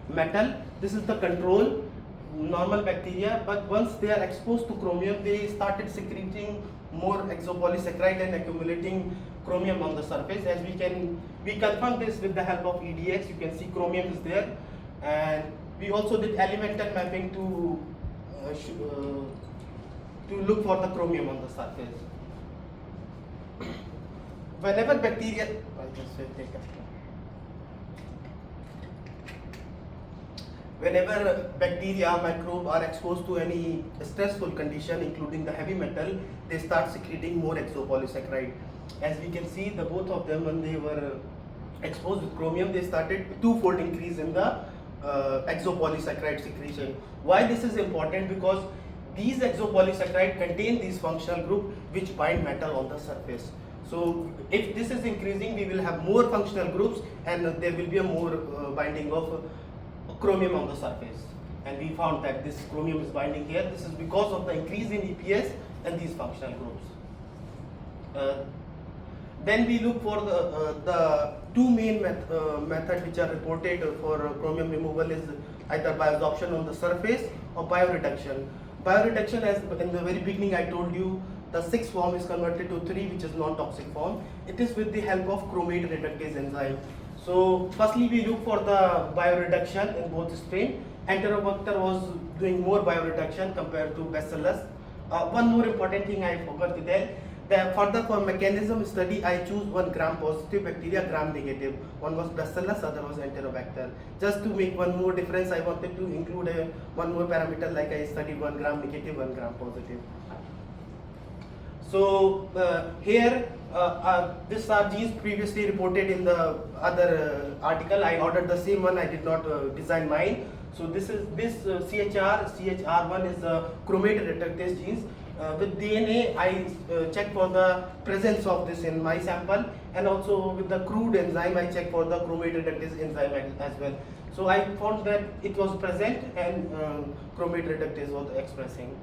metal. This is the control, normal bacteria, but once they are exposed to chromium, they started secreting more exopolysaccharide and accumulating chromium on the surface. As we confirm this with the help of EDX. You can see chromium is there, and we also did elemental mapping to look for the chromium on the surface. Whenever bacteria, whenever bacteria, microbe are exposed to any stressful condition, including the heavy metal, they start secreting more exopolysaccharide. As we can see, the both of them, when they were exposed with chromium, they started twofold increase in the exopolysaccharide secretion. Why this is important? Because these exopolysaccharide contain these functional group which bind metal on the surface. So if this is increasing, we will have more functional groups, and there will be a more binding of chromium on the surface. And we found that this chromium is binding here. This is because of the increase in EPS and these functional groups. Then we look for the two main methods which are reported for chromium removal is either bioabsorption on the surface or bioreduction. Bioreduction, as in the very beginning I told you, the 6 form is converted to 3, which is non-toxic form. It is with the help of chromate reductase enzyme. So firstly we look for the bioreduction in both strain. Enterobacter was doing more bioreduction compared to Bacillus. One more important thing I forgot to tell. Further for mechanism study, I choose 1 gram positive bacteria, gram negative. One was Bacillus, other was Enterobacter. Just to make one more difference, I wanted to include one more parameter, like I studied 1 gram negative, 1 gram positive. So here, these are genes previously reported in the other article. I ordered the same one, I did not design mine. So this CHR1 is the chromate reductase genes. With DNA, I check for the presence of this in my sample, and also with the crude enzyme, I check for the chromate reductase enzyme as well. So I found that it was present, and chromate reductase was expressing.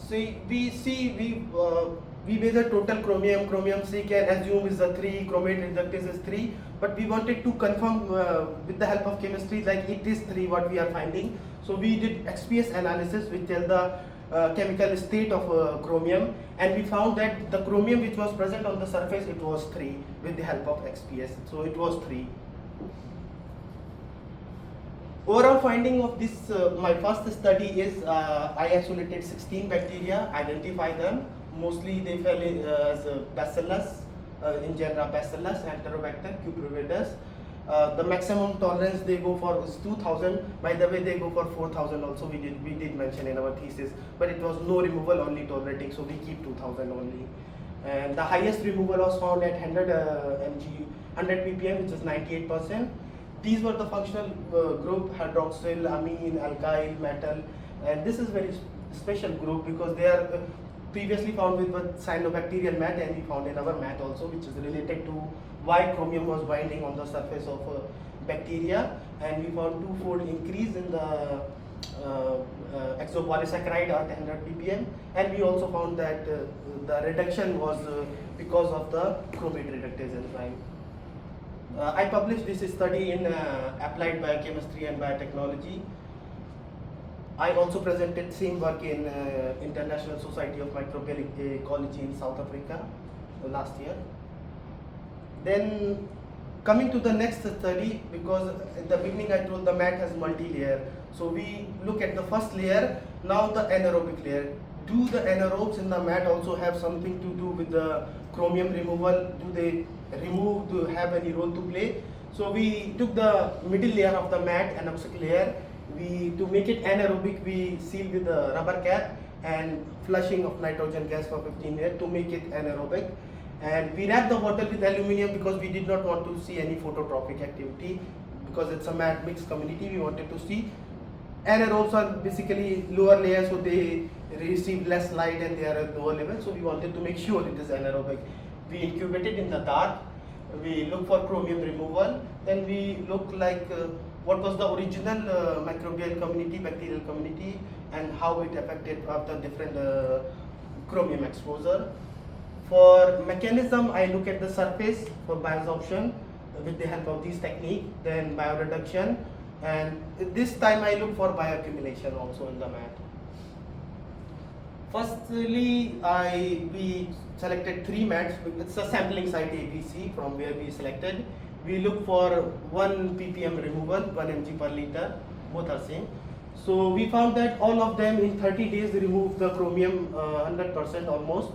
So we measure total chromium. Chromium C can assume is a 3, chromate reductase is 3, but we wanted to confirm with the help of chemistry, like it is 3 what we are finding. So we did XPS analysis which tell the chemical state of chromium, and we found that the chromium which was present on the surface, it was 3 with the help of XPS. So it was 3. Overall finding of this, my first study is I isolated 16 bacteria, identify them. Mostly they fell as Bacillus, in genera Bacillus, Enterobacter, Cucurbitacus. The maximum tolerance they go for is 2000. By the way, they go for 4000 also. We did mention in our thesis, but it was no removal, only tolerating, so we keep 2000 only. And the highest removal was found at 100 mg, 100 ppm, which is 98%. These were the functional group: hydroxyl, amine, alkyl, metal, and this is very special group because they are previously found with cyanobacterial mat, and we found in our mat also, which is related to why chromium was binding on the surface of bacteria, and we found twofold increase in the exopolysaccharide at 100 ppm, and we also found that the reduction was because of the chromate reductase enzyme. I published this study in Applied Biochemistry and Biotechnology. I also presented same work in International Society of Microbial Ecology in South Africa last year. Then coming to the next study, because at the beginning I told the mat has multi-layer. So we look at the first layer, now the anaerobic layer. Do the anaerobes in the mat also have something to do with the chromium removal? Do they have any role to play? So we took the middle layer of the mat, anaerobic layer. To make it anaerobic, we seal with a rubber cap and flushing of nitrogen gas for 15 minutes to make it anaerobic. And we wrap the bottle with aluminium because we did not want to see any phototrophic activity, because it's a mat mixed community. We wanted to see anaerobes are basically lower layers, so they receive less light and they are at lower level. So we wanted to make sure it is anaerobic. We incubated in the dark. We look for chromium removal. Then we look like what was the original microbial community, bacterial community, and how it affected after different chromium exposure. For mechanism, I look at the surface for bioabsorption. with the help of this technique, then bioreduction, and this time I look for bioaccumulation also in the mat. Firstly, we selected 3 mats. It's a sampling site ABC from where we selected. We look for 1 ppm removal, 1 mg per liter, both are same. So we found that all of them in 30 days remove the chromium 100% almost.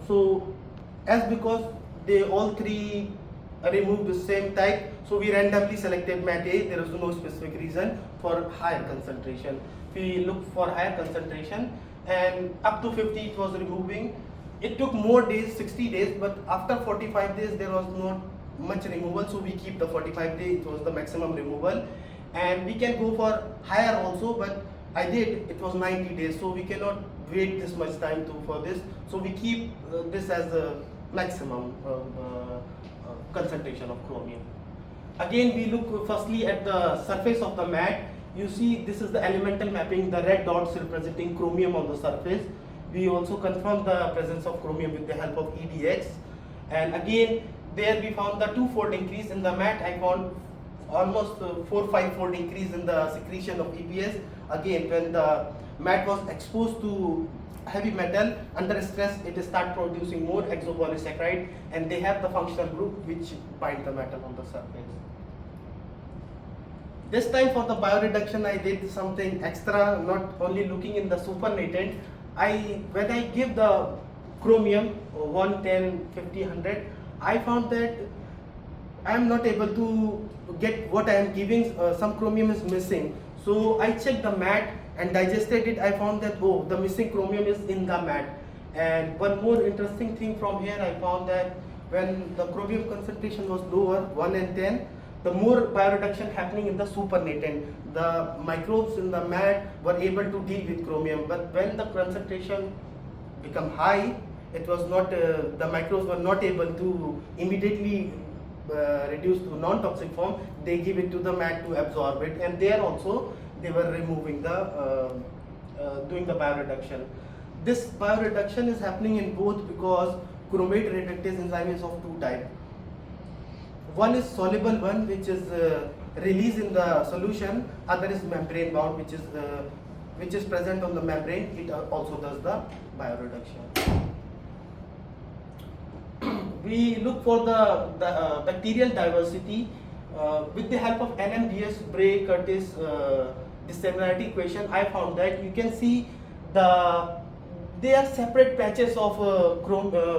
So as because they all 3 removed the same type, so we randomly selected mat A. There was no specific reason for higher concentration. We looked for higher concentration, and up to 50 it was removing. It took more days, 60 days, but after 45 days there was not much removal, so we keep the 45 days. It was the maximum removal, and we can go for higher also, but I did, it was 90 days, so we cannot wait this much time for this, so we keep this as the maximum concentration of chromium. Again, we look firstly at the surface of the mat. You see, this is the elemental mapping, the red dots representing chromium on the surface. We also confirm the presence of chromium with the help of EDX, and again there we found the 2-fold increase in the mat. I found almost 4-5-fold increase in the secretion of EPS. Again, when the mat was exposed to heavy metal under stress, it start producing more exopolysaccharide, and they have the functional group which bind the metal on the surface. This time for the bioreduction, I did something extra, not only looking in the supernatant. When I give the chromium 1, 10, 50, 100, I found that I am not able to get what I am giving. Some chromium is missing. So I checked the mat and digested it. I found that, oh, the missing chromium is in the mat. And one more interesting thing from here, I found that when the chromium concentration was lower, 1 and 10, the more bioreduction happening in the supernatant. The microbes in the mat were able to deal with chromium, but when the concentration become high, it was not, the microbes were not able to immediately reduce to non-toxic form. They give it to the mat to absorb it, and there also they were removing the, doing the bioreduction. This bioreduction is happening in both because chromate reductase enzyme is of 2 types. One is soluble one, which is released in the solution. Other is membrane bound, which is present on the membrane. It also does the bioreduction. We look for the bacterial diversity with the help of NMDS Bray-Curtis dissimilarity equation. I found that you can see they are separate patches of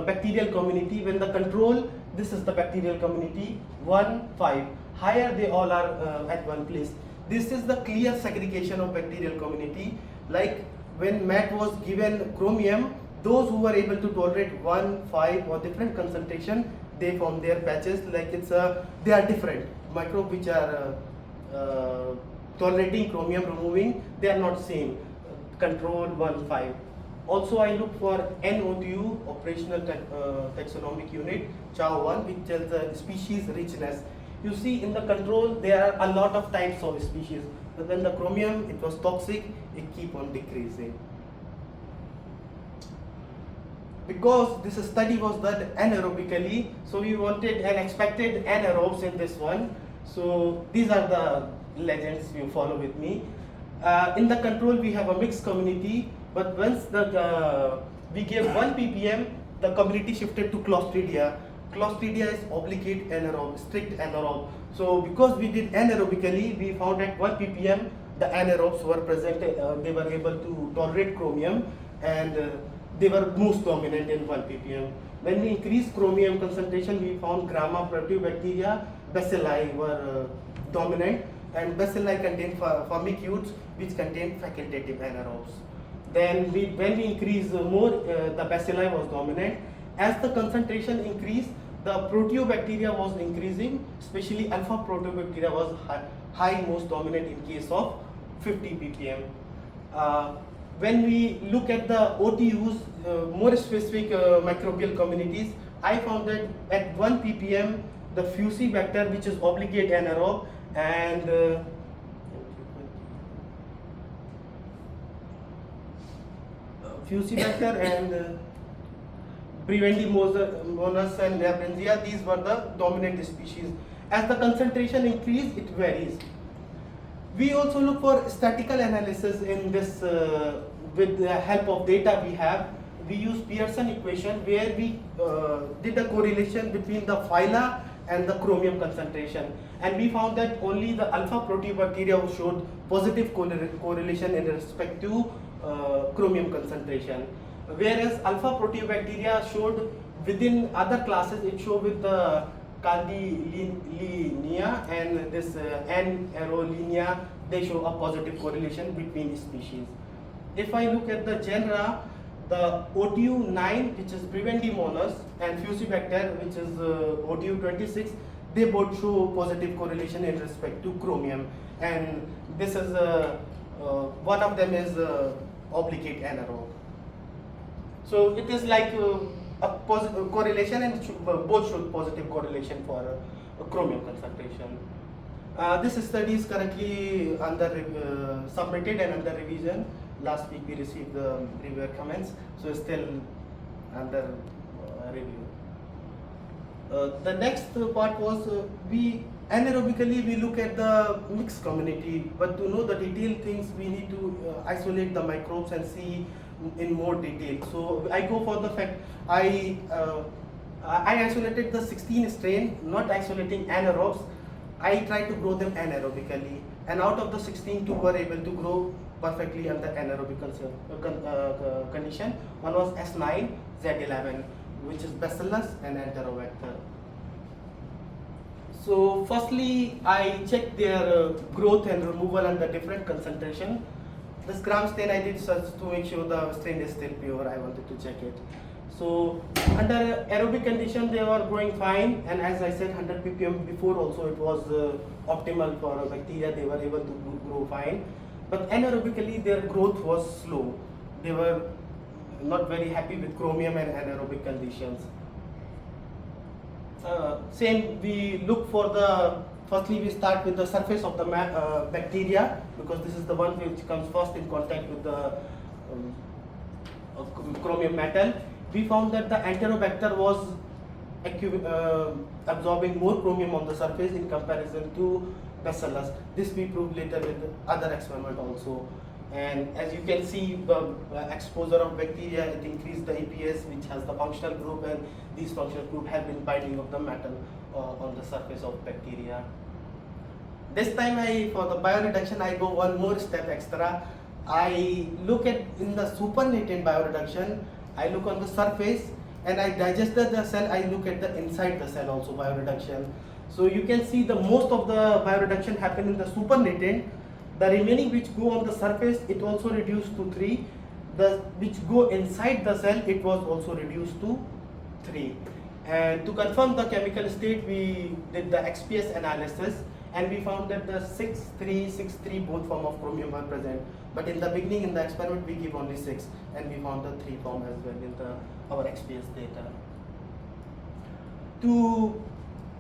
bacterial community. When the control, this is the bacterial community 1, 5. Higher they all are at one place. This is the clear segregation of bacterial community. Like when mat was given chromium, those who were able to tolerate 1, 5 or different concentration, they form their patches. Like they are different. Microbes which are tolerating chromium removing, they are not same. Control 1, 5. Also, I look for NOTU, operational taxonomic unit, CHA1, which tells the species richness. You see, in the control, there are a lot of types of species. But when the chromium, it was toxic, it keep on decreasing. Because this study was done anaerobically, so we wanted and expected anaerobes in this one. So these are the legends you follow with me. In the control, we have a mixed community. But once we gave 1 ppm, the community shifted to Clostridia. Clostridia is obligate anaerobe, strict anaerobe. So because we did anaerobically, we found at 1 ppm, the anaerobes were present, they were able to tolerate chromium, and they were most dominant in 1 ppm. When we increased chromium concentration, we found Gram-proteobacteria, bacilli were dominant, and bacilli contain formicutes, which contain facultative anaerobes. Then when we increase more, the bacilli was dominant. As the concentration increased, the proteobacteria was increasing, especially alpha proteobacteria was high, most dominant in case of 50 ppm. When we look at the OTUs, more specific microbial communities, I found that at 1 ppm, the Fucibacter, which is obligate anaerobe, and Fucibacter and Brevendimonas and Labrangia, these were the dominant species. as the concentration increase, it varies. We also look for statistical analysis in this with the help of data we have. We use Pearson equation where we did a correlation between the phyla and the chromium concentration, and we found that only the alpha proteobacteria showed positive correlation in respect to chromium concentration, whereas alpha proteobacteria showed within other classes, it showed with the Candyllinia and this N-Aerolinia, they show a positive correlation between species. If I look at the genera, the OTU9, which is Prevendemonas, and Fucibacter, which is OTU26, they both show positive correlation in respect to chromium. And this is one of them is obligate anaerobe. So it is like a positive correlation, and both show positive correlation for chromium concentration. This study is currently under submitted and under revision. Last week we received the reviewer comments, so it's still under review. The next part was we anaerobically we look at the mixed community, but to know the detailed things we need to isolate the microbes and see in more detail. So I go for the fact I isolated the 16 strain, not isolating anaerobes. I try to grow them anaerobically, and out of the 16, 2 were able to grow perfectly under anaerobic condition. One was S9, Z11, which is Bacillus and Enterobacter. So firstly, I checked their growth and removal under different concentration. This gram stain I did such to make sure the stain is still pure. I wanted to check it. So under aerobic condition they were growing fine, and as I said 100 ppm before also it was optimal for bacteria, they were able to grow fine. But anaerobically their growth was slow. They were not very happy with chromium and anaerobic conditions. Same, we look for the, firstly we start with the surface of the bacteria, because this is the one which comes first in contact with the chromium metal. We found that the Enterobacter was absorbing more chromium on the surface in comparison to Bacillus. This we proved later with other experiment also. And as you can see, the exposure of bacteria, it increased the EPS, which has the functional group, and these functional group have been binding of the metal on the surface of bacteria. This time for the bioreduction, I go one more step extra. I look at in the supernatant bioreduction, I look on the surface, and I digested the cell, I look at the inside the cell also bioreduction. So you can see the most of the bioreduction happen in the supernatant. The remaining which go on the surface, it also reduced to 3. The which go inside the cell, it was also reduced to 3. And to confirm the chemical state, we did the XPS analysis, and we found that the 6,3, 6,3 both form of chromium were present. But in the beginning, in the experiment, we give only 6, and we found the 3 form as well in our XPS data.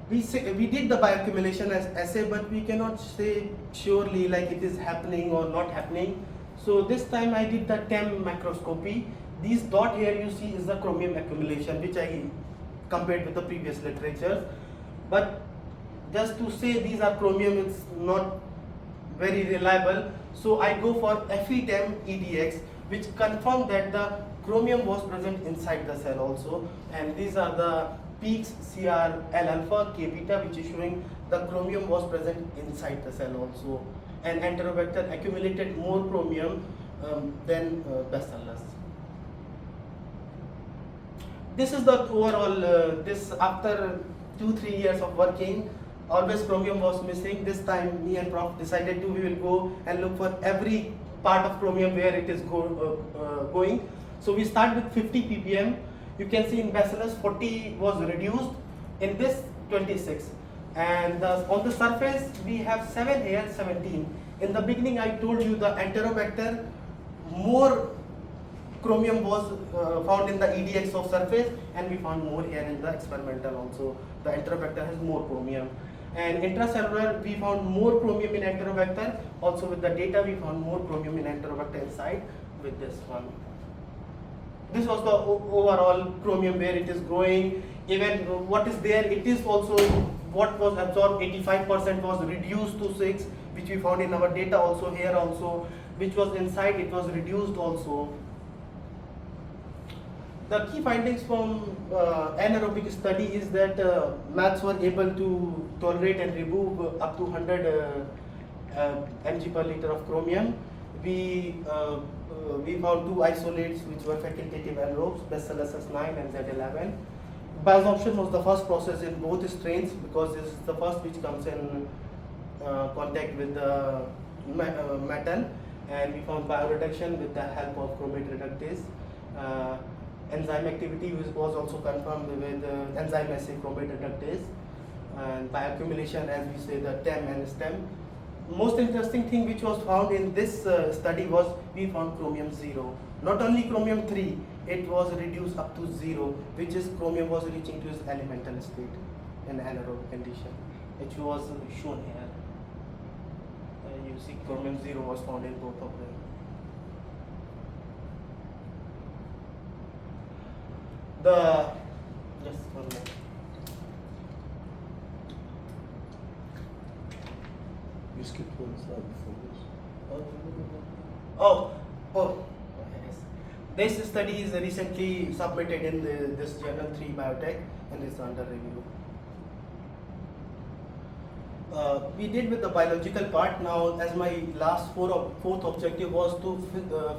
We did the bioaccumulation assay, but we cannot say surely like it is happening or not happening. So this time I did the TEM microscopy. These dot here you see is the chromium accumulation, which I compared with the previous literature. But just to say these are chromium, it's not very reliable. So I go for FE10 EDX, which confirmed that the chromium was present inside the cell also. And these are the peaks CR L alpha, K beta, which is showing the chromium was present inside the cell also. And Enterobacter accumulated more chromium than Bacillus. This is the overall, this after 2-3 years of working, always chromium was missing. This time me and Prof decided we will go and look for every part of chromium where it is going. So we start with 50 ppm. You can see in Bacillus 40 was reduced, in this 26. And on the surface we have 7 here, 17. In the beginning I told you the Enterobacter, more chromium was found in the EDX of surface, and we found more here in the experimental also. The Enterobacter has more chromium. And intracellular we found more chromium in Enterobacter. Also with the data we found more chromium in Enterobacter inside with this one. This was the overall chromium where it is growing. Even what is there, it is also what was absorbed 85% was reduced to 6, which we found in our data also here also, which was inside it was reduced also. The key findings from anaerobic study is that mats were able to tolerate and remove up to 100 mg per liter of chromium. We found two isolates which were facultative anaerobes, Bacillus S9 and Z11. Bioabsorption was the first process in both strains because this is the first which comes in contact with the metal, and we found bioreduction with the help of chromate reductase. Enzyme activity was also confirmed with enzyme acid chromate reductase, and bioaccumulation, as we say, the TEM and STEM. Most interesting thing which was found in this study was we found chromium 0. Not only chromium 3, it was reduced up to 0, which is chromium was reaching to its elemental state in anaerobic condition, which was shown here. You see chromium 0 was found in both of them. Just one more. You skipped one slide before this. Yes. This study is recently submitted in this journal 3 Biotech and is under review. We did with the biological part. Now, as my fourth objective was to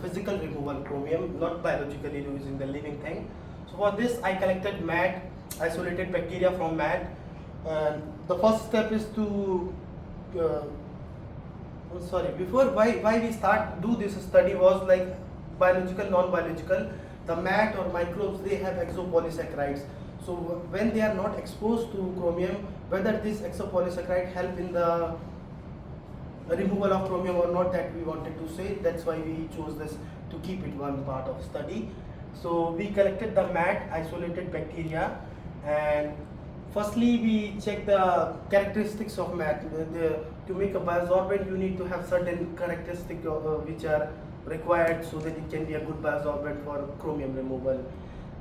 physical removal chromium, not biologically using the living thing. So for this, I collected mat, isolated bacteria from mat. The first step is to before why we do this study was like biological, non-biological. The mat or microbes, they have exopolysaccharides. So when they are not exposed to chromium, whether this exopolysaccharide help in the removal of chromium or not, that we wanted to say. That's why we chose this to keep it one part of study. So we collected the mat, isolated bacteria, and firstly we check the characteristics of mat. To make a biosorbent, you need to have certain characteristics which are required so that it can be a good biosorbent for chromium removal.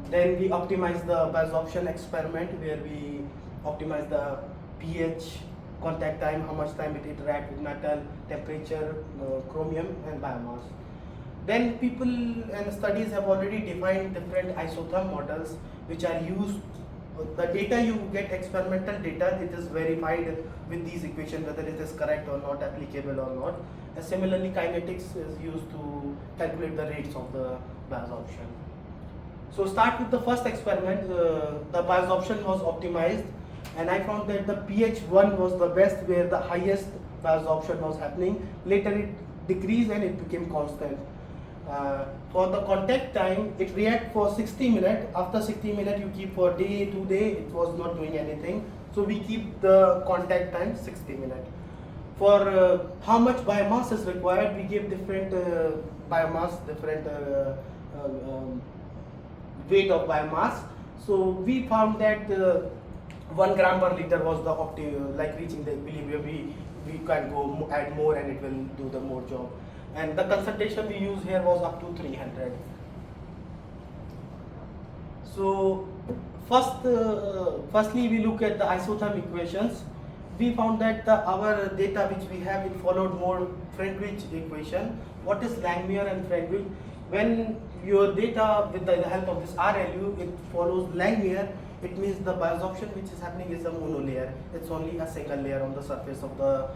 Then we optimize the biosorption experiment where we optimize the pH, contact time, how much time it interacts with metal, temperature, chromium and biomass. Then people and studies have already defined different isotherm models which are used. The data you get, experimental data, it is verified with these equations whether it is correct or not, applicable or not. And similarly, kinetics is used to calculate the rates of the biosorption. So start with the first experiment. The biosorption was optimized, and I found that the pH 1 was the best, where the highest biosorption was happening. Later it decreased and it became constant. For the contact time, it reacts for 60 minutes. After 60 minutes, you keep for day, 2 days, it was not doing anything. So we keep the contact time 60 minutes. For how much biomass is required, we give different biomass, different weight of biomass. So we found that 1 gram per liter was the optimal, like reaching the equilibrium. We can go add more and it will do the more job. And the concentration we use here was up to 300. So firstly we look at the isotherm equations. We found that our data which we have, it followed more Friedrich equation. What is Langmuir and Friedrich? When your data with the help of this RLU, it follows Langmuir, it means the biosorption which is happening is a monolayer. It's only a single layer on the surface of the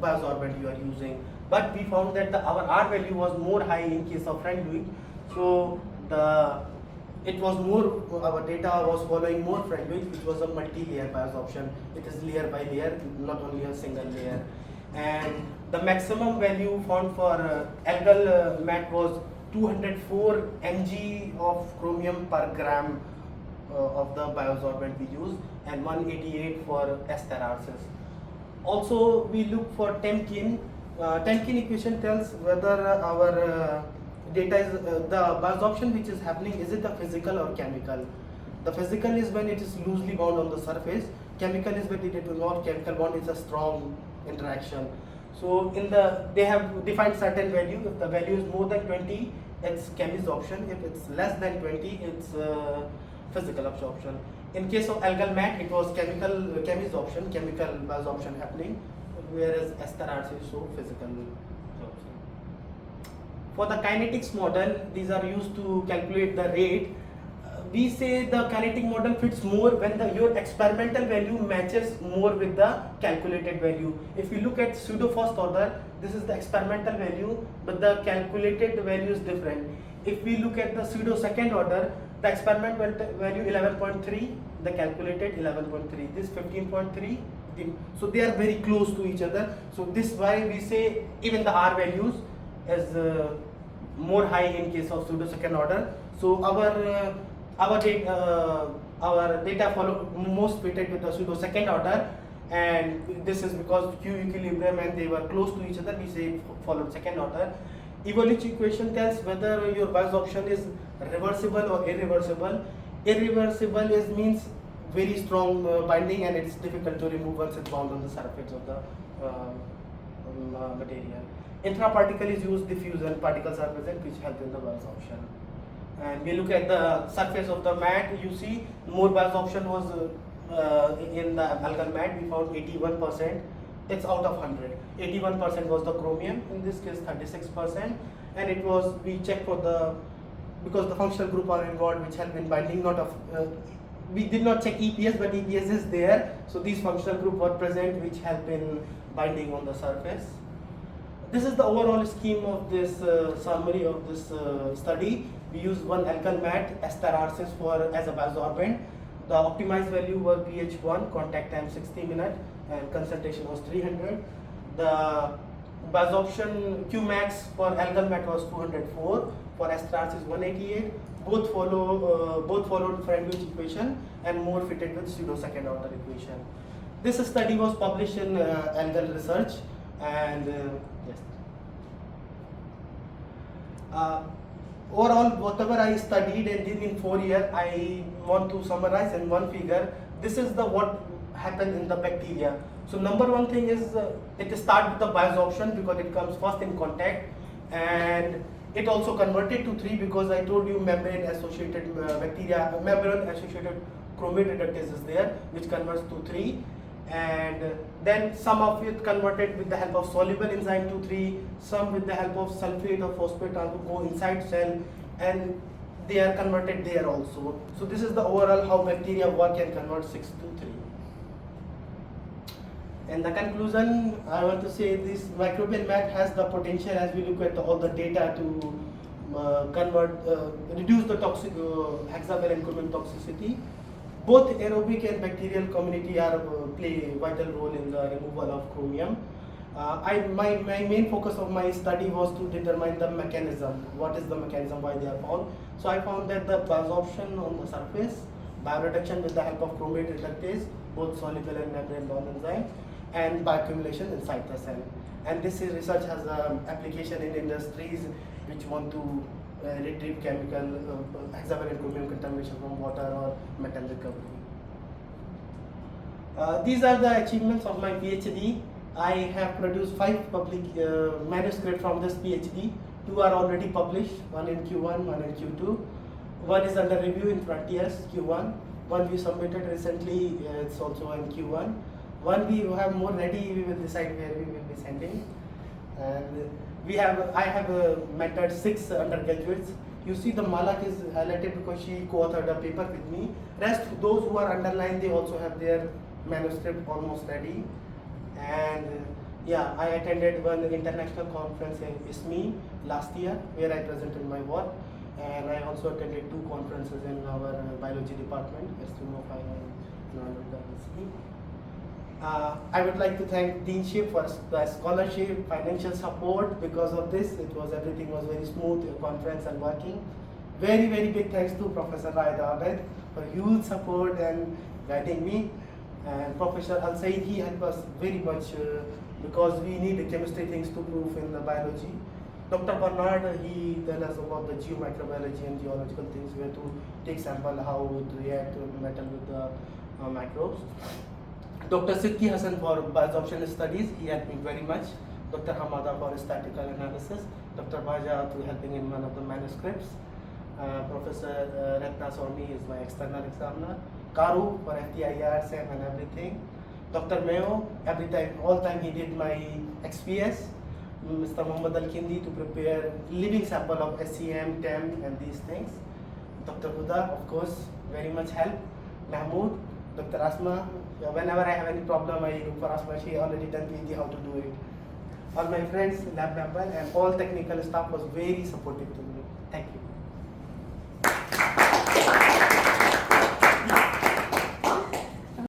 biosorbent you are using. But we found that our R value was more high in case of Friedrich. So it was more, our data was following more Friedrich, which was a multi-layer biosorption. It is layer by layer, not only a single layer. And the maximum value found for algal mat was 204 mg of chromium per gram of the biosorbent we use, and 188 for esteraces. Also, we look for Temkin. Temkin equation tells whether our data is the biosorption which is happening, is it a physical or chemical. The physical is when it is loosely bound on the surface. Chemical is when it will not. Chemical bond is a strong interaction. So they have defined certain value. If the value is more than 20, it's chemisorption. If it's less than 20, it's physical absorption. In case of algal mat, it was chemical chemisorption, chemical biosorption happening, whereas SRRC is so physical absorption. For the kinetics model, these are used to calculate the rate. We say the kinetic model fits more when your experimental value matches more with the calculated value. If you look at pseudo first order, this is the experimental value, but the calculated value is different. If we look at the pseudo second order, the experimental value 11.3, the calculated 11.3, this 15.3. So they are very close to each other. So this why we say even the R values is more high in case of pseudo second order. So our data follow most fitted with the pseudo second order, and this is because Q equilibrium and they were close to each other. We say followed second order. Evolution equation tells whether your biosorption is reversible or irreversible. Irreversible means very strong binding, and it's difficult to remove once it's bound on the surface of the material. Intraparticle is used diffusion, particles are present which help in the biosorption. And we look at the surface of the mat, you see more biosorption was in the algal mat. We found 81%. It's out of 100. 81% was the chromium, in this case 36%, and it was, we checked for the, because the functional group are involved which help in binding, not of, we did not check EPS, but EPS is there, so these functional group were present which help in binding on the surface. This is the overall scheme of this summary of this study. We used one algal mat, ester arcis for as a biosorbent. The optimized value was pH 1, contact time 60 minutes, and concentration was 300. The biosorption Qmax for algal mat was 204, for ester arcis 188. Both followed Friendly's equation and more fitted with pseudo second order equation. This study was published in Algal Research, and yes. Overall, whatever I studied and did in 4 years, I want to summarize in one figure. This is the what happened in the bacteria. So number one thing is it starts with the biosorption because it comes first in contact, and it also converted to 3 because I told you membrane associated bacteria, membrane associated chromate reductase is there, which converts to 3. And then some of it converted with the help of soluble enzyme to 3, some with the help of sulfate or phosphate to go inside cell, and they are converted there also. So this is the overall how bacteria work and convert 6 to 3. And the conclusion, I want to say this microbial mat has the potential, as we look at all the data, to reduce the toxic hexavalent chromium toxicity. Both aerobic and bacterial community are play a vital role in the removal of chromium. My main focus of my study was to determine the mechanism. What is the mechanism, why they are found? So I found that the biosorption on the surface, bioreduction with the help of chromate reductase, both soluble and membrane-bound enzyme, and bioaccumulation inside the cell. And this research has application in industries which want to retrieve chemical hexavalent chromium contamination from water or metal recovery. These are the achievements of my PhD. I have produced 5 public manuscripts from this PhD. 2 are already published, one in Q1, one in Q2. One is under review in Frontiers, Q1. One we submitted recently, it's also in Q1. One we have more ready, we will decide where we will be sending. And I have mentored 6 undergraduates. You see the Malak is highlighted because she co-authored a paper with me. Rest, those who are underlined, they also have their manuscript almost ready. And yeah, I attended one international conference in ISME last year where I presented my work. And I also attended 2 conferences in our biology department, Estimofine and ISME. I would like to thank Deanship for the scholarship, financial support. Because of this, everything was very smooth, conference and working. Very, very big thanks to Professor Raed Ahmed for huge support and guiding me. And Professor Al Said, he helped us very much because we need the chemistry things to prove in the biology. Dr. Bernard, he tell us about the geomicrobiology and geological things, where to take sample, how it would react to metal with the microbes. Dr. Sidki Hassan for biosorption studies, he helped me very much. Dr. Hamada for statistical analysis. Dr. Baja to helping in one of the manuscripts. Professor Ratna Swami is my external examiner. Karu for FTIR, SEM and everything. Dr. Mayo, all time he did my XPS. Mr. Muhammad Al-Kindi to prepare living sample of SCM, TEM and these things. Dr. Huda, of course, very much help. Mahmood, Dr. Asma, whenever I have any problem, I look for Asma. She already done PhD how to do it. All my friends, lab member, and all technical staff was very supportive to me. Thank you.